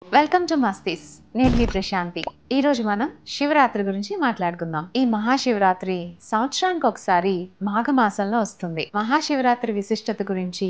Welcome to Mastis. నేను మీ ప్రశాంతి. ఈరోజు మనం శివరాత్రి గురించి మాట్లాడుకుందాం. ఈ మహాశివరాత్రి సంవత్సరానికి ఒకసారి మాఘమాసంలో వస్తుంది. మహాశివరాత్రి విశిష్టత గురించి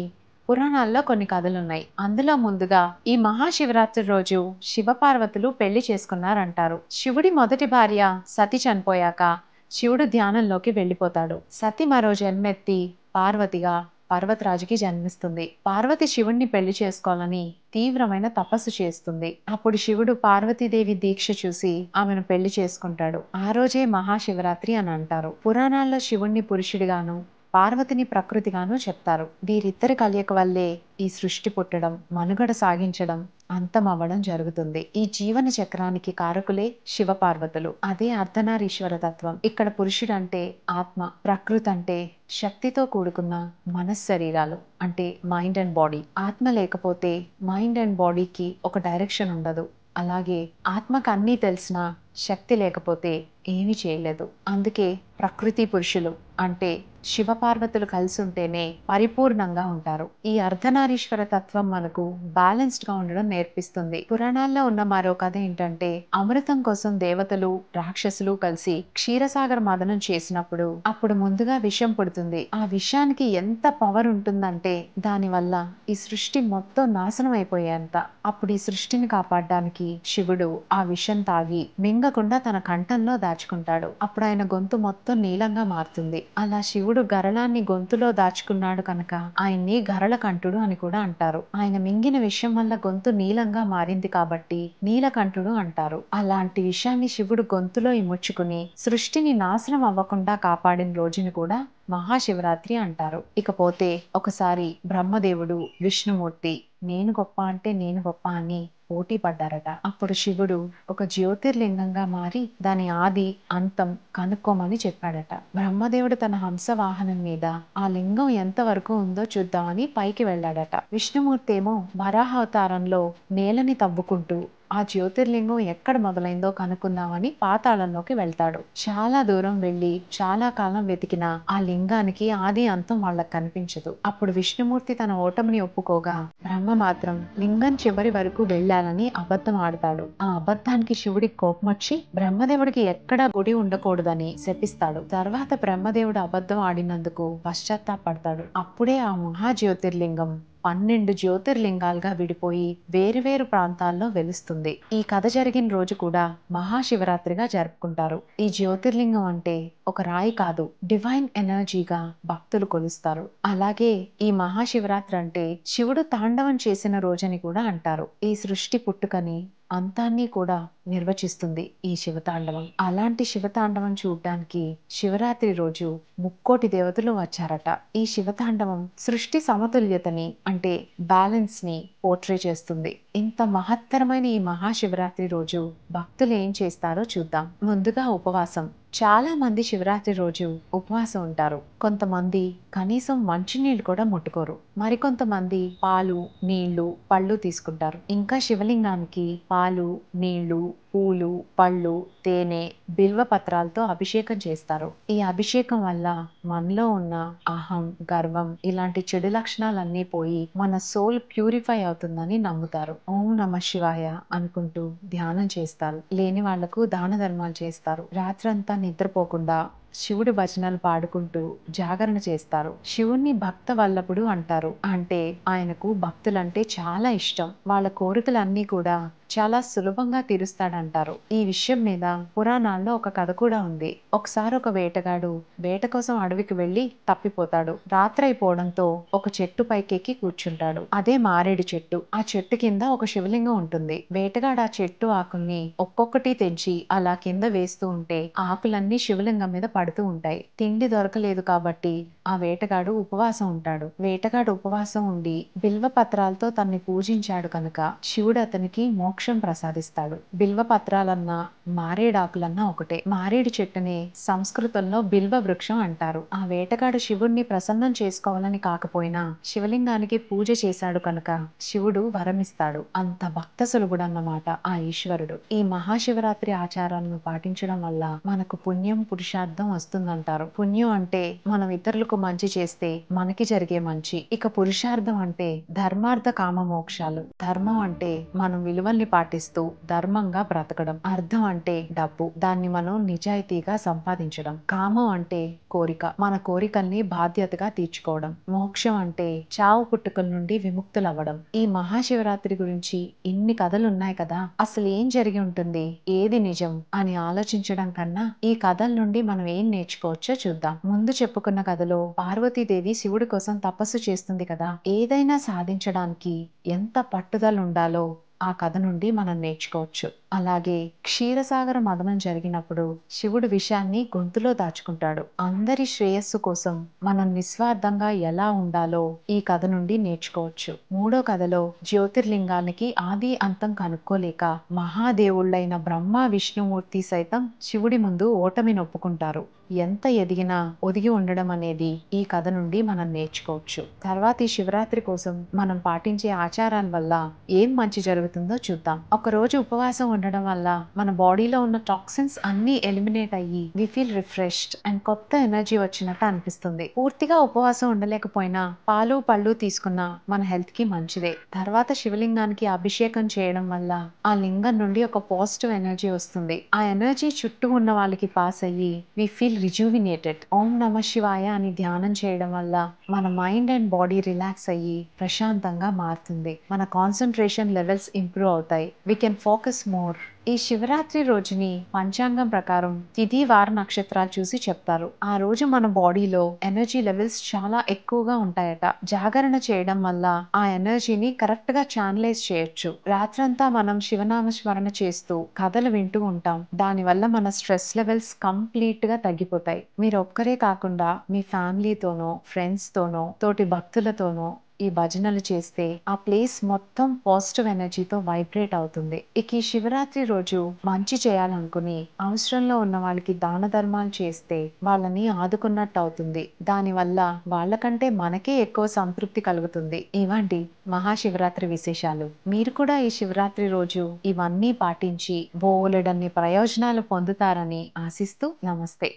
పురాణాల్లో కొన్ని కథలున్నాయి. అందులో ముందుగా ఈ మహాశివరాత్రి రోజు శివపార్వతులు పెళ్లి చేసుకున్నారంటారు. శివుడి మొదటి భార్య సతి చనిపోయాక శివుడు ధ్యానంలోకి వెళ్ళిపోతాడు. సతి మరో జన్మెత్తి పార్వతిగా పర్వతరాజుకి జన్మిస్తుంది. పార్వతి శివుణ్ణి పెళ్లి చేసుకోవాలని తీవ్రమైన తపస్సు చేస్తుంది. అప్పుడు శివుడు పార్వతీదేవి దీక్ష చూసి ఆమెను పెళ్లి చేసుకుంటాడు. ఆ రోజే మహాశివరాత్రి అని అంటారు. పురాణాల్లో శివుణ్ణి పురుషుడిగాను పార్వతిని ప్రకృతిగాను చెప్తారు. వీరిద్దరి కలయిక వల్లే ఈ సృష్టి పుట్టడం, మనుగడ సాగించడం, అంతమవ్వడం జరుగుతుంది. ఈ జీవన చక్రానికి కారకులే శివపార్వతులు. అదే అర్ధనారీశ్వర తత్వం. ఇక్కడ పురుషుడు అంటే ఆత్మ, ప్రకృతి అంటే శక్తితో కూడుకున్న మనశ్శరీరాలు, అంటే మైండ్ అండ్ బాడీ. ఆత్మ లేకపోతే మైండ్ అండ్ బాడీకి ఒక డైరెక్షన్ ఉండదు. అలాగే ఆత్మకు అన్నీ తెలిసిన శక్తి లేకపోతే ఏమీ చేయలేదు. అందుకే ప్రకృతి పురుషులు అంటే శివపార్వతులు కలిసి ఉంటేనే పరిపూర్ణంగా ఉంటారు. ఈ అర్ధనారీశ్వర తత్వం మనకు బ్యాలెన్స్డ్ గా ఉండడం నేర్పిస్తుంది. పురాణాల్లో ఉన్న మరో కథ ఏంటంటే, అమృతం కోసం దేవతలు రాక్షసులు కలిసి క్షీరసాగర మదనం చేసినప్పుడు అప్పుడు ముందుగా విషం పుడుతుంది. ఆ విషానికి ఎంత పవర్ ఉంటుందంటే దానివల్ల ఈ సృష్టి మొత్తం నాశనం అయిపోయేంత. అప్పుడు ఈ సృష్టిని కాపాడడానికి శివుడు ఆ విషం తాగి మింగకుండా తన కంఠంలో దాచుకుంటాడు. అప్పుడు ఆయన గొంతు మొత్తం నీలంగా మారుతుంది. అలా శివుడు గరళాన్ని గొంతులో దాచుకున్నాడు కనుక ఆయన్ని గరళ కంఠుడు అని కూడా అంటారు. ఆయన మింగిన విషయం వల్ల గొంతు నీలంగా మారింది కాబట్టి నీలకంఠుడు అంటారు. అలాంటి విషయాన్ని శివుడు గొంతులో ఇముడ్చుకుని సృష్టిని నాశనం అవ్వకుండా కాపాడిన రోజుని కూడా మహాశివరాత్రి అంటారు. ఇకపోతే ఒకసారి బ్రహ్మదేవుడు విష్ణుమూర్తి నేను గొప్ప అంటే నేను గొప్ప అని పోటీ పడ్డారట. అప్పుడు శివుడు ఒక జ్యోతిర్లింగంగా మారి దాని ఆది అంతం కనుక్కోమని చెప్పాడట. బ్రహ్మదేవుడు తన హంస వాహనం మీద ఆ లింగం ఎంత వరకు ఉందో చూద్దామని పైకి వెళ్ళాడట. విష్ణుమూర్తి ఏమో వరాహ అవతారంలో నేలని తవ్వుకుంటూ ఆ జ్యోతిర్లింగం ఎక్కడ మొదలైందో కనుక్కుందామని పాతాళంలోకి వెళ్తాడు. చాలా దూరం వెళ్ళి చాలా కాలం వెతికిన ఆ లింగానికి ఆది అంతం వాళ్ళకి కనిపించదు. అప్పుడు విష్ణుమూర్తి తన ఓటమిని ఒప్పుకోగా బ్రహ్మ మాత్రం లింగం చివరి వరకు వెళ్ళాలని అబద్ధం ఆడతాడు. ఆ అబద్ధానికి శివుడికి కోపం వచ్చి బ్రహ్మదేవుడికి ఎక్కడా గుడి ఉండకూడదని శపిస్తాడు. తర్వాత బ్రహ్మదేవుడు అబద్ధం ఆడినందుకు పశ్చాత్తాపడతాడు. అప్పుడే ఆ మహా జ్యోతిర్లింగం 12 జ్యోతిర్లింగాలుగా విడిపోయి వేరువేరు ప్రాంతాల్లో వెలుస్తుంది. ఈ కథ జరిగిన రోజు కూడా మహాశివరాత్రిగా జరుపుకుంటారు. ఈ జ్యోతిర్లింగం అంటే ఒక రాయి కాదు, డివైన్ ఎనర్జీగా భక్తులు కొలుస్తారు. అలాగే ఈ మహాశివరాత్రి అంటే శివుడు తాండవం చేసిన రోజని కూడా అంటారు. ఈ సృష్టి పుట్టుకని అంతాన్ని కూడా నిర్వచిస్తుంది ఈ శివతాండవం. అలాంటి శివతాండవం చూడ్డానికి శివరాత్రి రోజు 3,000,000 దేవతలు వచ్చారట. ఈ శివతాండవం సృష్టి సమతుల్యతని అంటే బ్యాలెన్స్ ని పోర్ట్రే చేస్తుంది. ఇంత మహత్తరమైన ఈ మహాశివరాత్రి రోజు భక్తులు ఏం చేస్తారో చూద్దాం. ముందుగా ఉపవాసం. చాలా మంది శివరాత్రి రోజు ఉపవాసం ఉంటారు. కొంతమంది కనీసం మంచినీళ్ళు కూడా ముట్టుకోరు. మరికొంతమంది పాలు, నీళ్లు, పళ్ళు తీసుకుంటారు. ఇంకా శివలింగానికి పాలు, నీళ్లు, పూలు, పళ్ళు, తేనె, బిల్వ పత్రాలతో అభిషేకం చేస్తారు. ఈ అభిషేకం వల్ల మనలో ఉన్న అహం, గర్వం ఇలాంటి చెడు లక్షణాలన్నీ పోయి మన సోల్ ప్యూరిఫై అవుతుందని నమ్ముతారు. ఓం నమః శివాయ అనుకుంటూ ధ్యానం చేస్తారు. లేని వాళ్లకు దాన ధర్మాలు చేస్తారు. రాత్రంతా నిద్రపోకుండా శివుడి భజనలు పాడుకుంటూ జాగరణ చేస్తారు. శివుణ్ణి భక్త వల్లభుడు అంటారు. అంటే ఆయనకు భక్తులంటే చాలా ఇష్టం. వాళ్ళ కోరికలన్నీ కూడా చాలా సులభంగా తీరుస్తాడంటారు. ఈ విషయం మీద పురాణాల్లో ఒక కథ కూడా ఉంది. ఒకసారి ఒక వేటగాడు వేట కోసం అడవికి వెళ్లి తప్పిపోతాడు. రాత్రైపోవడంతో ఒక చెట్టు పైకెక్కి కూర్చుంటాడు. అదే మారేడు చెట్టు. ఆ చెట్టు కింద ఒక శివలింగం ఉంటుంది. వేటగాడు ఆ చెట్టు ఆకుల్ని ఒక్కొక్కటి తెంచి అలా కింద వేస్తూ ఉంటే ఆకులన్నీ శివలింగం మీద పడుతూ ఉంటాయి. తిండి దొరకలేదు కాబట్టి ఆ వేటగాడు ఉపవాసం ఉంటాడు. వేటగాడు ఉపవాసం ఉండి బిల్వ పత్రాలతో తన్ని పూజించాడు కనుక శివుడు అతనికి మోక్షం ప్రసాదిస్తాడు. బిల్వ పత్రాలన్నా మారేడాకులన్నా ఒకటే. మారేడు చెట్టుని సంస్కృతంలో బిల్వ వృక్షం అంటారు. ఆ వేటగాడు శివుణ్ణి ప్రసన్నం చేసుకోవాలని కాకపోయినా శివలింగానికి పూజ చేశాడు కనుక శివుడు వరమిస్తాడు. అంత భక్త సులభుడన్నమాట ఆ ఈశ్వరుడు. ఈ మహాశివరాత్రి ఆచారాలను పాటించడం వల్ల మనకు పుణ్యం, పురుషార్థం వస్తుందంటారు. పుణ్యం అంటే మనం ఇతరులకు మంచి చేస్తే మనకి జరిగే మంచి. ఇక పురుషార్థం అంటే ధర్మార్థ కామ మోక్షాలు. ధర్మం అంటే మనం విలువల్ని పాటిస్తూ ధర్మంగా బ్రతకడం. అర్థం అంటే డబ్బు, దాన్ని మనం నిజాయితీగా సంపాదించడం. కామం అంటే కోరిక, మన కోరికల్ని బాధ్యతగా తీర్చుకోవడం. మోక్షం అంటే చావు పుట్టుకల నుండి విముక్తులవ్వడం. ఈ మహాశివరాత్రి గురించి ఇన్ని కథలున్నాయి కదా, అసలు ఏం జరిగి ఉంటుంది, ఏది నిజం అని ఆలోచించడం కన్నా ఈ కథల నుండి మనం ఏం నేర్చుకోవచ్చో చూద్దాం. ముందు చెప్పుకున్న కథలో పార్వతీదేవి శివుడి కోసం తపస్సు చేస్తుంది కదా, ఏదైనా సాధించడానికి ఎంత పట్టుదల ఉండాలో ఆ కథ నుండి మనం నేర్చుకోవచ్చు. అలాగే క్షీరసాగర మదనం జరిగినప్పుడు శివుడు విషయాన్ని గొంతులో దాచుకుంటాడు. అందరి శ్రేయస్సు కోసం మనం నిస్వార్థంగా ఎలా ఉండాలో ఈ కథ నుండి నేర్చుకోవచ్చు. మూడో కథలో జ్యోతిర్లింగానికి ఆది అంతం కనుక్కోలేక మహాదేవుళ్ళైన బ్రహ్మ విష్ణుమూర్తి సైతం శివుడి ముందు ఓటమిని ఒప్పుకుంటారు. ఎంత ఎదిగినా ఒదిగి ఉండడం అనేది ఈ కథ నుండి మనం నేర్చుకోవచ్చు. తర్వాత ఈ శివరాత్రి కోసం మనం పాటించే ఆచారాల వల్ల ఏం మంచి జరుగుతుందో చూద్దాం. ఒక రోజు ఉపవాసం ఉండడం వల్ల మన బాడీలో ఉన్న టాక్సిన్స్ అన్ని ఎలిమినేట్ అయ్యి వి ఫీల్ రిఫ్రెష్డ్ అండ్ కొత్త ఎనర్జీ వచ్చినట్టు అనిపిస్తుంది. పూర్తిగా ఉపవాసం ఉండలేకపోయినా పాలు పళ్ళు తీసుకున్నా మన హెల్త్ కి మంచిదే. తర్వాత శివలింగానికి అభిషేకం చేయడం వల్ల ఆ లింగం నుండి ఒక పాజిటివ్ ఎనర్జీ వస్తుంది. ఆ ఎనర్జీ చుట్టూ ఉన్న వాళ్ళకి పాస్ అయ్యి వి ఫీల్ రిజువినేటెడ్. ఓం నమ శివాయ అని ధ్యానం చేయడం వల్ల మన మైండ్ అండ్ బాడీ రిలాక్స్ అయ్యి ప్రశాంతంగా మారుతుంది. మన కాన్సన్ట్రేషన్ లెవెల్స్ ఇంప్రూవ్ అవుతాయి. We can focus more. ఈ శివరాత్రి రోజుని పంచాంగం ప్రకారం తిథి వార నక్షత్రాలు చూసి చెప్తారు. ఆ రోజు మన బాడీలో ఎనర్జీ లెవెల్స్ చాలా ఎక్కువగా ఉంటాయట. జాగరణ చేయడం వల్ల ఆ ఎనర్జీని కరెక్ట్ గా ఛానలైజ్ చేయొచ్చు. రాత్రంతా మనం శివనామ స్మరణ చేస్తూ కథలు వింటూ ఉంటాం. దానివల్ల మన స్ట్రెస్ లెవెల్స్ కంప్లీట్ గా తగ్గిపోతాయి. మీరు ఒక్కరే కాకుండా మీ ఫ్యామిలీతోనో ఫ్రెండ్స్ తోనో తోటి భక్తులతోనో ఈ భజనలు చేస్తే ఆ ప్లేస్ మొత్తం పాజిటివ్ ఎనర్జీతో వైబ్రేట్ అవుతుంది. ఇక ఈ శివరాత్రి రోజు మంచి చేయాలనుకుని అవసరంలో ఉన్న వాళ్ళకి దాన ధర్మాలు చేస్తే వాళ్ళని ఆదుకున్నట్టు అవుతుంది. దానివల్ల వాళ్ళకంటే మనకే ఎక్కువ సంతృప్తి కలుగుతుంది. ఇవండి మహాశివరాత్రి విశేషాలు. మీరు కూడా ఈ శివరాత్రి రోజు ఇవన్నీ పాటించి బోలెడన్ని ప్రయోజనాలు పొందుతారని ఆశిస్తూ నమస్తే.